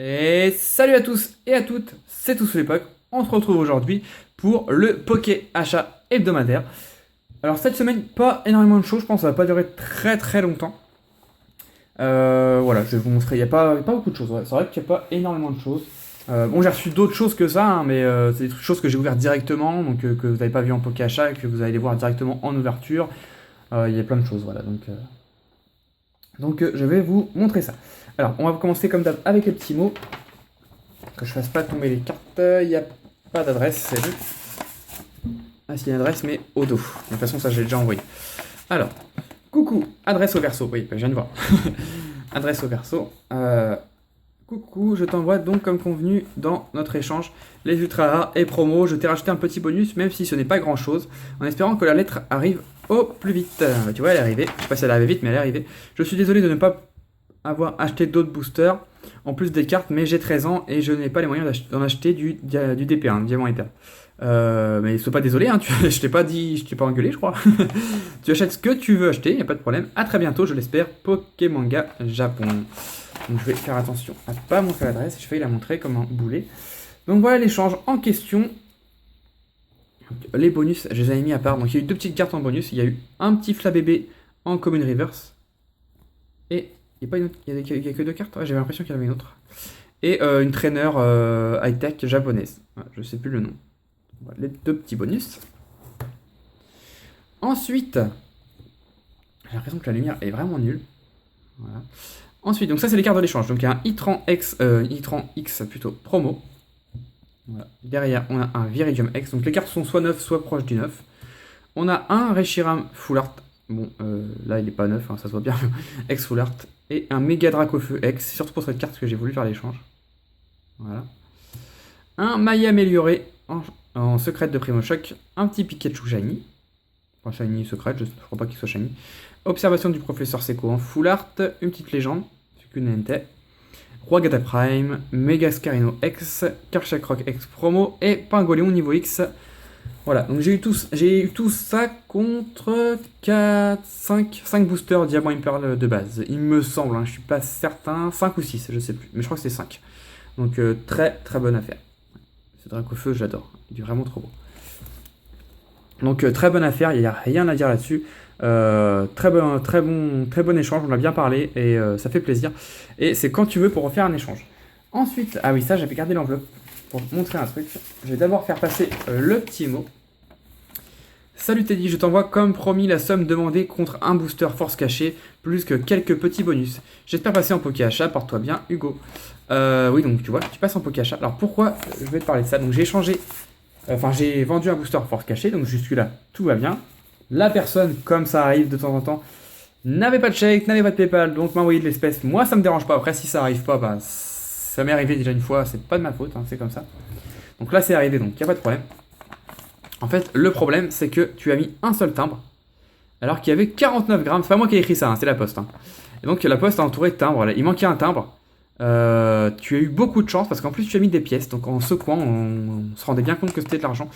Et salut à tous et à toutes, c'est Tous l'époque. On se retrouve aujourd'hui pour le Poké Achat hebdomadaire. Alors cette semaine, pas énormément de choses, je pense que ça va pas durer très longtemps. Voilà, je vais vous montrer, il n'y a pas beaucoup de choses, ouais. C'est vrai qu'il n'y a pas énormément de choses. Bon, j'ai reçu d'autres choses que ça, hein, mais c'est des choses que j'ai ouvertes directement, donc que vous n'avez pas vu en Poké Achat et que vous allez les voir directement en ouverture. Il y a plein de choses, voilà, donc je vais vous montrer ça. Alors, on va commencer comme d'hab avec les petits mots. Que je fasse pas tomber les cartes. Il n'y a pas d'adresse, c'est vu. Ah, si, il y a une adresse, mais au dos. De toute façon, ça, je l'ai déjà envoyé. Alors, coucou, adresse au verso. Oui, je viens de voir. Adresse au verso. Coucou, je t'envoie donc comme convenu dans notre échange les ultra rares et promos. Je t'ai rajouté un petit bonus, même si ce n'est pas grand chose, en espérant que la lettre arrive au plus vite. Tu vois, elle est arrivée. Je sais pas si elle est arrivée vite, mais elle est arrivée. Je suis désolé de ne pas avoir acheté d'autres boosters en plus des cartes, mais j'ai 13 ans et je n'ai pas les moyens d'en acheter du DP1, Diamant Éther. Mais sois pas désolé, hein, je t'ai pas dit, je t'ai pas engueulé, je crois. Tu achètes ce que tu veux acheter, il n'y a pas de problème. À très bientôt, je l'espère. Pokémanga Japon. Donc je vais faire attention à ne pas montrer l'adresse. Je vais la montrer comme un boulet. Donc voilà l'échange en question. Les bonus, je les avais mis à part. Donc il y a eu deux petites cartes en bonus. Il y a eu un petit Flabébé en Common Reverse. Et il n'y a que deux cartes. Ouais, j'avais l'impression qu'il y en avait une autre. Et une trainer high-tech japonaise. Ouais, je sais plus le nom. Voilà, les deux petits bonus. Ensuite, j'ai l'impression que la lumière est vraiment nulle. Voilà. Ensuite, donc ça c'est les cartes de l'échange. Donc il y a un Itran X plutôt promo. Voilà. Derrière, on a un Viridium X. Donc les cartes sont soit neufs, soit proches du neuf. On a un Reshiram Full Art. Bon, là il n'est pas neuf, hein, ça se voit bien. X Full Art. Et un Mega Dracofeu X. C'est surtout pour cette carte que j'ai voulu faire l'échange. Voilà. Un Maya amélioré en secrète de Primo Choc. Un petit Pikachu Shiny. Enfin, Shiny secrète, je ne crois pas qu'il soit Shiny. Observation du professeur Seco en Full Art. Une petite légende. Sucunente. Roi Gata Prime. Mega Scarino X. Karchakroc X promo. Et Pingoléon niveau X. Voilà, donc j'ai eu tout ça contre 4, 5 boosters Diamant Imperle de base. Il me semble, hein, je suis pas certain. 5 ou 6, je sais plus. Mais je crois que c'est 5. Donc très bonne affaire. Ce Dracofeu, j'adore. Il est vraiment trop beau. Donc très bonne affaire, il n'y a rien à dire là-dessus. Très bon échange, on a bien parlé et ça fait plaisir. Et c'est quand tu veux pour refaire un échange. Ensuite, ah oui, ça j'avais gardé l'enveloppe pour te montrer un truc. Je vais d'abord faire passer le petit mot. Salut Teddy, je t'envoie comme promis la somme demandée contre un booster force cachée, plus que quelques petits bonus. J'espère passer en Poké Achat, porte-toi bien Hugo. Oui, donc tu vois, tu passes en Poké Achat. Alors pourquoi je vais te parler de ça? Donc j'ai échangé, j'ai vendu un booster force cachée, donc jusque-là, tout va bien. La personne, comme ça arrive de temps en temps, n'avait pas de chèque, n'avait pas de PayPal, donc m'a envoyé de l'espèce. Moi, ça me dérange pas. Après, si ça arrive pas, bah, ça m'est arrivé déjà une fois, c'est pas de ma faute, hein, c'est comme ça. Donc là, c'est arrivé, donc il n'y a pas de problème. En fait, le problème, c'est que tu as mis un seul timbre, alors qu'il y avait 49 grammes. C'est pas moi qui ai écrit ça, hein, c'est la poste. Hein. Et donc, la poste a entouré de timbres. Il manquait un timbre. Tu as eu beaucoup de chance, parce qu'en plus, tu as mis des pièces. Donc, en secouant, on se rendait bien compte que c'était de l'argent.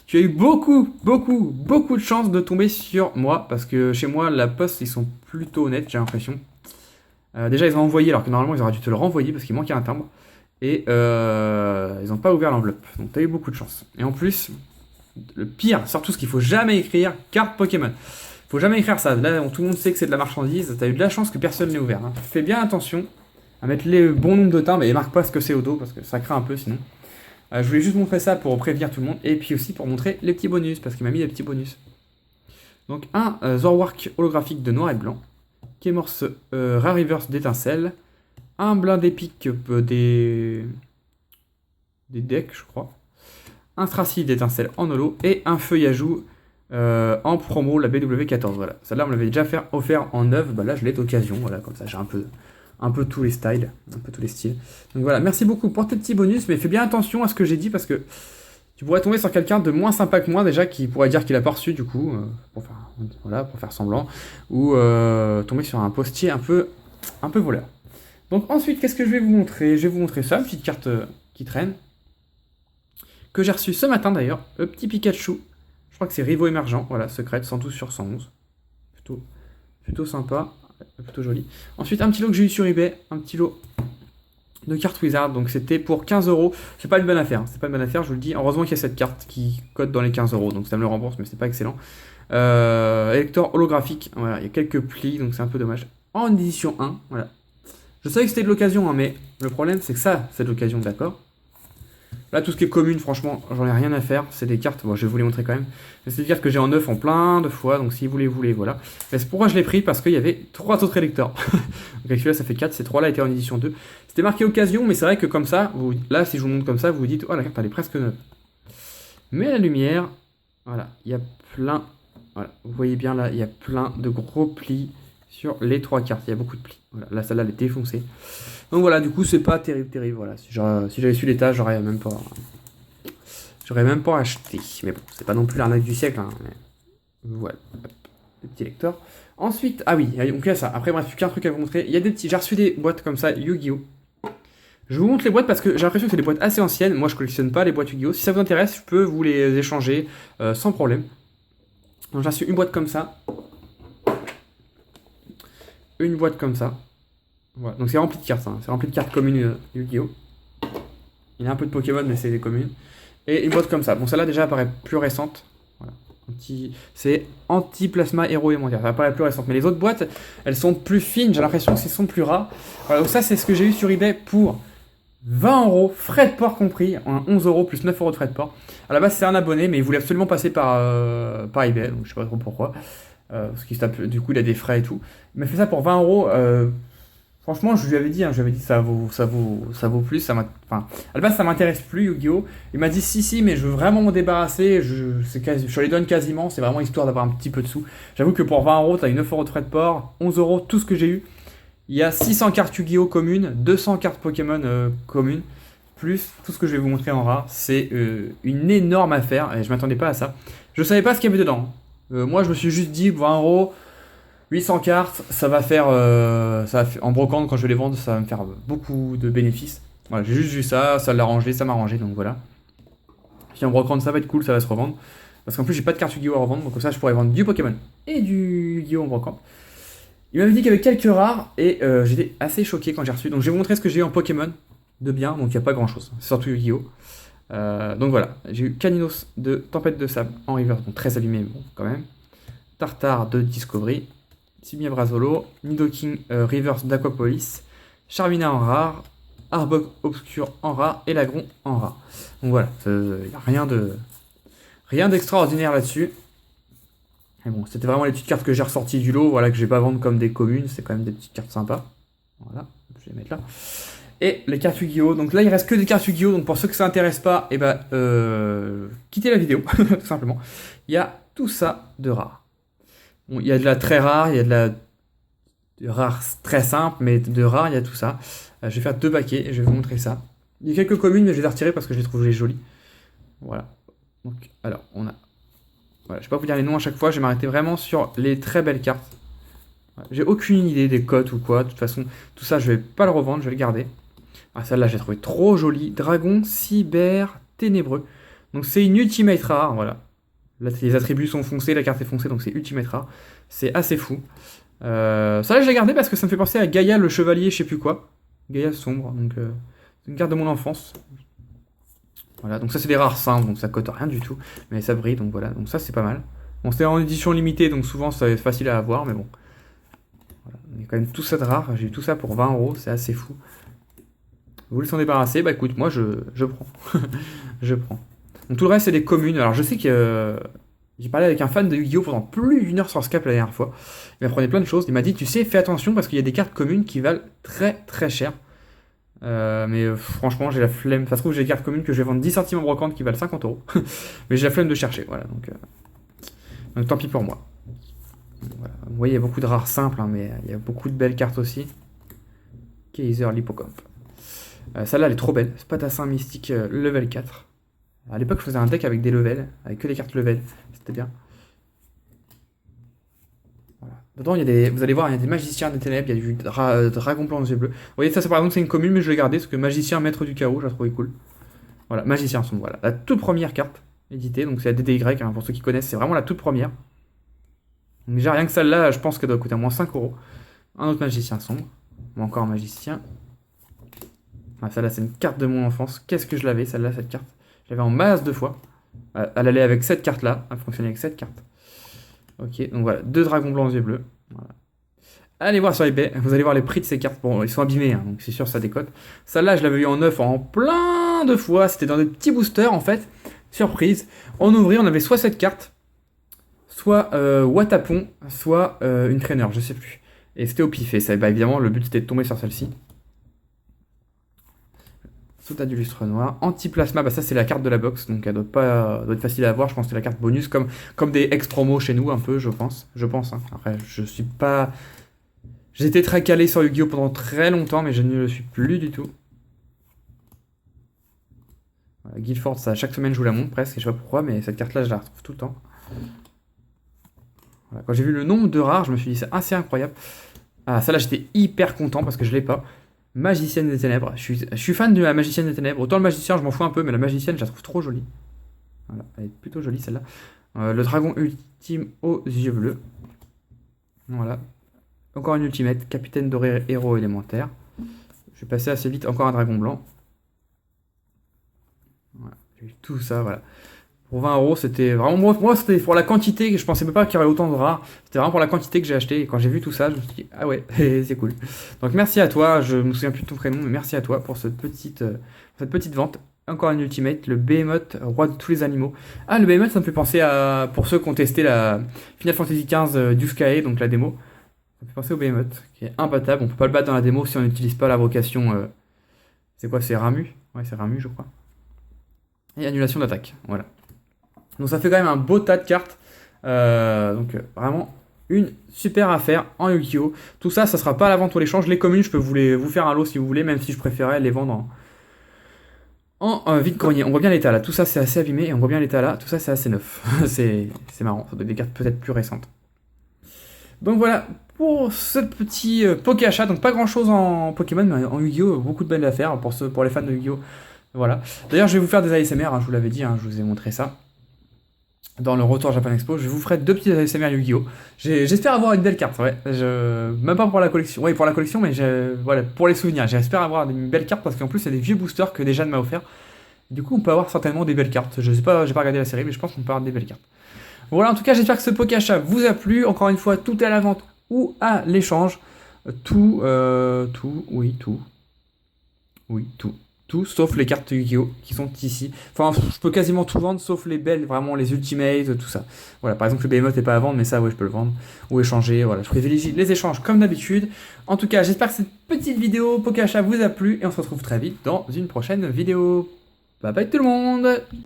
Tu as eu beaucoup de chance de tomber sur moi, parce que chez moi, la poste, ils sont plutôt honnêtes, j'ai l'impression. Déjà, ils ont envoyé, alors que normalement, ils auraient dû te le renvoyer, parce qu'il manquait un timbre. Et ils n'ont pas ouvert l'enveloppe. Donc, tu as eu beaucoup de chance. Et en plus, le pire, surtout ce qu'il faut jamais écrire, carte Pokémon. Faut jamais écrire ça. Là, tout le monde sait que c'est de la marchandise. Tu as eu de la chance que personne n'ait ouvert. Hein. Fais bien attention à mettre les bons nombres de timbres et marque pas ce que c'est au dos, parce que ça craint un peu sinon. Je voulais juste montrer ça pour prévenir tout le monde, et puis aussi pour montrer les petits bonus, parce qu'il m'a mis des petits bonus. Donc un Zorwark holographique de noir et blanc, qui est morce Rare Reverse d'étincelle, un blindé pic des decks, je crois, un Stracy d'étincelle en holo, et un feuillajou en promo, la BW14. Voilà, celle-là on me l'avait déjà offert en neuf, bah là je l'ai d'occasion, voilà, comme ça j'ai un peu tous les styles, un peu tous les styles. Donc voilà, merci beaucoup pour tes petits bonus, mais fais bien attention à ce que j'ai dit parce que tu pourrais tomber sur quelqu'un de moins sympa que moi déjà qui pourrait dire qu'il a pas reçu du coup, pour faire semblant, ou tomber sur un postier un peu voleur. Donc ensuite, qu'est-ce que je vais vous montrer? Je vais vous montrer ça, une petite carte qui traîne, que j'ai reçue ce matin d'ailleurs, le petit Pikachu, je crois que c'est Rivo émergent, voilà, secrète, 112 sur 111, plutôt sympa. Plutôt joli. Ensuite, un petit lot que j'ai eu sur eBay, un petit lot de cartes Wizard. Donc c'était pour 15 euros. C'est pas une bonne affaire. C'est pas une bonne affaire, je vous le dis. Heureusement qu'il y a cette carte qui cote dans les 15 euros. Donc ça me le rembourse, mais c'est pas excellent. Électeur holographique. Voilà, il y a quelques plis, donc c'est un peu dommage. En édition 1, voilà. Je savais que c'était de l'occasion, hein, mais le problème c'est que ça, c'est de l'occasion, d'accord. Là, tout ce qui est commune, franchement, j'en ai rien à faire. C'est des cartes, bon, je vais vous les montrer quand même. C'est des cartes que j'ai en neuf en plein de fois, donc si vous les voulez, voilà. Mais c'est pourquoi je l'ai pris, parce qu'il y avait 3 autres électeurs. Donc avec celui-là, ça fait 4, ces 3-là étaient en édition 2. C'était marqué occasion, mais c'est vrai que comme ça, là, si je vous montre comme ça, vous vous dites, oh, la carte, elle est presque neuve. Mais la lumière, voilà, il y a plein, voilà, vous voyez bien là, il y a plein de gros plis sur les 3 cartes. Il y a beaucoup de plis. Voilà, là, celle-là, elle est défoncée. Donc voilà, du coup, c'est pas terrible, voilà. Si j'avais su l'état, j'aurais même pas acheté. Mais bon, c'est pas non plus l'arnaque du siècle, hein, mais voilà, hop, le petit lecteur. Ensuite, ah oui, donc il y a ça. Après, bref, qu'un truc à vous montrer. Il y a des petits, j'ai reçu des boîtes comme ça, Yu-Gi-Oh! Je vous montre les boîtes parce que j'ai l'impression que c'est des boîtes assez anciennes. Moi, je collectionne pas les boîtes Yu-Gi-Oh! Si ça vous intéresse, je peux vous les échanger sans problème. Donc j'ai reçu une boîte comme ça. Une boîte comme ça. Voilà. Donc c'est rempli de cartes, hein. C'est rempli de cartes communes Yu-Gi-Oh! Il y a un peu de Pokémon, mais c'est des communes. Et une boîte comme ça. Bon, celle-là déjà apparaît plus récente. Voilà. C'est anti-plasma héros et mondial. Ça apparaît plus récente. Mais les autres boîtes, elles sont plus fines. J'ai l'impression que ce sont plus rares. Voilà, donc ça, c'est ce que j'ai eu sur eBay pour 20 euros, frais de port compris. 11 euros plus 9 euros de frais de port. À la base, c'est un abonné, mais il voulait absolument passer par eBay. Donc je sais pas trop pourquoi. Parce qu'il du coup, il a des frais et tout. Il m'a fait ça pour 20 euros. Franchement, je lui avais dit, ça vaut plus. Enfin, à la base, ça m'intéresse plus, Yu-Gi-Oh! Il m'a dit si, mais je veux vraiment m'en débarrasser. Je les donne quasiment. C'est vraiment histoire d'avoir un petit peu de sous. J'avoue que pour 20 euros, t'as eu 9 euros de frais de port, 11 euros, tout ce que j'ai eu. Il y a 600 cartes Yu-Gi-Oh! Communes, 200 cartes Pokémon communes, plus tout ce que je vais vous montrer en rare. C'est une énorme affaire et je m'attendais pas à ça. Je savais pas ce qu'il y avait dedans. Moi, je me suis juste dit, 20 euros. 800 cartes, ça va faire, en brocante quand je vais les vendre, ça va me faire beaucoup de bénéfices. Voilà, j'ai juste vu ça, ça l'a rangé, ça m'a rangé, donc voilà. Si en brocante ça va être cool, ça va se revendre. Parce qu'en plus j'ai pas de carte Yu-Gi-Oh! À revendre, donc comme ça je pourrais vendre du Pokémon et du Yu-Gi-Oh! En brocante. Il m'avait dit qu'il y avait quelques rares et j'étais assez choqué quand j'ai reçu. Donc je vais vous montrer ce que j'ai eu en Pokémon de bien, donc il n'y a pas grand chose, c'est surtout Yu-Gi-Oh! Donc voilà, j'ai eu Caninos de Tempête de Sable en reverse, donc très abîmé, bon quand même. Tartare de Discovery. Simier Brazolo, Nidoking Reverse d'Aquapolis, Charmina en rare, Arbok Obscur en rare et Lagron en rare. Donc voilà, il n'y a rien d'extraordinaire là-dessus. Et bon, c'était vraiment les petites cartes que j'ai ressorties du lot, voilà, que je vais pas vendre comme des communes, c'est quand même des petites cartes sympas. Voilà, je vais les mettre là. Et les cartes Yu-Gi-Oh! Donc là, il reste que des cartes Yu-Gi-Oh! Donc pour ceux que ça intéresse pas, et quittez la vidéo, tout simplement. Il y a tout ça de rare. Bon, il y a de la très rare, il y a de rare très simple, mais de rare, il y a tout ça. Je vais faire 2 paquets et je vais vous montrer ça. Il y a quelques communes, mais je vais les retirer parce que je les trouve jolies. Voilà. Donc, alors, on a... Voilà, je vais pas vous dire les noms à chaque fois, je vais m'arrêter vraiment sur les très belles cartes. Voilà. J'ai aucune idée des cotes ou quoi. De toute façon, tout ça, je vais pas le revendre, je vais le garder. Ah, celle-là, j'ai trouvé trop jolie. Dragon, cyber, ténébreux. Donc, c'est une ultimate rare, voilà. Là, les attributs sont foncés, la carte est foncée, donc c'est ultimate rare. C'est assez fou. Ça là, je l'ai gardé parce que ça me fait penser à Gaïa, le chevalier, je sais plus quoi. Gaïa sombre, donc c'est une carte de mon enfance. Voilà, donc ça c'est des rares simples, donc ça cote rien du tout. Mais ça brille, donc voilà, donc ça c'est pas mal. Bon, c'est en édition limitée, donc souvent ça va être facile à avoir, mais bon. Voilà. Il y a quand même tout ça de rare, j'ai eu tout ça pour 20 euros, c'est assez fou. Vous voulez s'en débarrasser? Bah écoute, moi je prends. Je prends. Donc tout le reste c'est des communes. Alors je sais que j'ai parlé avec un fan de Yu-Gi-Oh! Pendant plus d'une heure sur Skype la dernière fois. Il m'apprenait plein de choses. Il m'a dit, tu sais, fais attention parce qu'il y a des cartes communes qui valent très très cher. Mais franchement, j'ai la flemme. Ça se trouve, j'ai des cartes communes que je vais vendre 10 centimes en brocante qui valent 50 euros. Mais j'ai la flemme de chercher. Voilà, donc tant pis pour moi. Voilà. Vous voyez, il y a beaucoup de rares simples, hein, mais il y a beaucoup de belles cartes aussi. Kaiser, l'hippocampe. Celle-là, elle est trop belle. Spadassin mystique level 4. À l'époque, je faisais un deck avec des levels, avec que des cartes level. C'était bien. Voilà. Dedans, il y a des, vous allez voir, il y a des magiciens des ténèbres, il y a du dragon blanc aux yeux bleus. Vous voyez, ça, par exemple, c'est une commune, mais je l'ai gardé parce que magicien maître du chaos, je la trouvais cool. Voilà, magicien sombre, voilà. La toute première carte éditée, donc c'est la DDY, hein, pour ceux qui connaissent, c'est vraiment la toute première. Donc, déjà, rien que celle-là, je pense qu'elle doit coûter au moins 5 euros. Un autre magicien sombre. Ou encore un magicien. Ah, celle-là, c'est une carte de mon enfance. Qu'est-ce que je l'avais, celle-là, cette carte? Je l'avais en masse de fois. Elle allait avec cette carte-là. Elle fonctionnait avec cette carte. Ok, donc voilà, 2 dragons blancs aux yeux bleus. Voilà. Allez voir sur eBay, vous allez voir les prix de ces cartes. Bon, ils sont abîmés, hein, donc c'est sûr, ça décote. Celle-là, je l'avais eu en neuf en plein de fois. C'était dans des petits boosters, en fait. Surprise. On ouvrit, on avait soit cette carte, soit Watapon, soit une traîneur, je sais plus. Et c'était au pif. Et ça, bah, évidemment, le but c'était de tomber sur celle-ci. Sauta du lustre noir. Anti-plasma, bah ça c'est la carte de la box, donc elle doit être facile à avoir. Je pense que c'est la carte bonus, comme des ex-promos chez nous, un peu, je pense. Je pense, hein. Après, je suis pas. J'étais très calé sur Yu-Gi-Oh pendant très longtemps, mais je ne le suis plus du tout. Voilà, Guildford, ça, chaque semaine je vous la montre presque, et je sais pas pourquoi, mais cette carte-là, je la retrouve tout le temps. Voilà, quand j'ai vu le nombre de rares, je me suis dit, c'est assez incroyable. Ah, celle-là, j'étais hyper content parce que je l'ai pas. Magicienne des ténèbres. Je suis fan de la magicienne des ténèbres. Autant le magicien, je m'en fous un peu, mais la magicienne, je la trouve trop jolie. Voilà, elle est plutôt jolie celle-là. Le dragon ultime aux yeux bleus. Voilà. Encore une ultimate. Capitaine doré, héros élémentaire. Je vais passer assez vite. Encore un dragon blanc. Voilà. J'ai eu tout ça, voilà. Pour 20 euros, c'était vraiment. Moi, c'était pour la quantité. Je pensais même pas qu'il y aurait autant de rares. C'était vraiment pour la quantité que j'ai acheté. Et quand j'ai vu tout ça, je me suis dit, ah ouais, c'est cool. Donc merci à toi. Je me souviens plus de ton prénom, mais merci à toi pour cette petite vente. Encore un ultimate, le Behemoth, roi de tous les animaux. Ah, le Behemoth, ça me fait penser à. Pour ceux qui ont testé la Final Fantasy XV Duskae, donc la démo. Ça me fait penser au Behemoth, qui est imbattable. On peut pas le battre dans la démo si on n'utilise pas la vocation. C'est quoi? C'est Ramu? Ouais, c'est Ramu, je crois. Et annulation d'attaque. Voilà. Donc ça fait quand même un beau tas de cartes. Vraiment une super affaire en Yu-Gi-Oh! Tout ça, ça sera pas à la vente ou l'échange. Les communes, je peux vous faire un lot si vous voulez, même si je préférais les vendre en vide-grenier. On voit bien l'état là. Tout ça, c'est assez abîmé et on voit bien l'état là. Tout ça, c'est assez neuf. c'est marrant. Ça doit être des cartes peut-être plus récentes. Donc voilà pour ce petit Pokéachat. Donc pas grand chose en Pokémon, mais en Yu-Gi-Oh! Beaucoup de belles affaires pour les fans de Yu-Gi-Oh! Voilà. D'ailleurs, je vais vous faire des ASMR, hein, je vous l'avais dit, hein, je vous ai montré ça. Dans le retour Japan Expo, je vous ferai 2 petits ASMR Yu-Gi-Oh! J'espère avoir une belle carte, ouais. Même pas pour la collection, oui pour la collection, mais voilà, pour les souvenirs. J'espère avoir une belle carte parce qu'en plus, c'est des vieux boosters que Jeanne m'a offert. Du coup, on peut avoir certainement des belles cartes. Je sais pas, j'ai pas regardé la série, mais je pense qu'on peut avoir des belles cartes. Voilà, en tout cas, j'espère que ce Pokéachat vous a plu. Encore une fois, tout est à la vente ou à l'échange. Tout. Tout, sauf les cartes Yu-Gi-Oh! Qui sont ici. Enfin, je peux quasiment tout vendre, sauf les belles, vraiment les Ultimates, tout ça. Voilà, par exemple, le Behemoth n'est pas à vendre, mais ça, ouais, je peux le vendre. Ou échanger, voilà. Je privilégie les échanges comme d'habitude. En tout cas, j'espère que cette petite vidéo Pokéachat vous a plu, et on se retrouve très vite dans une prochaine vidéo. Bye bye tout le monde!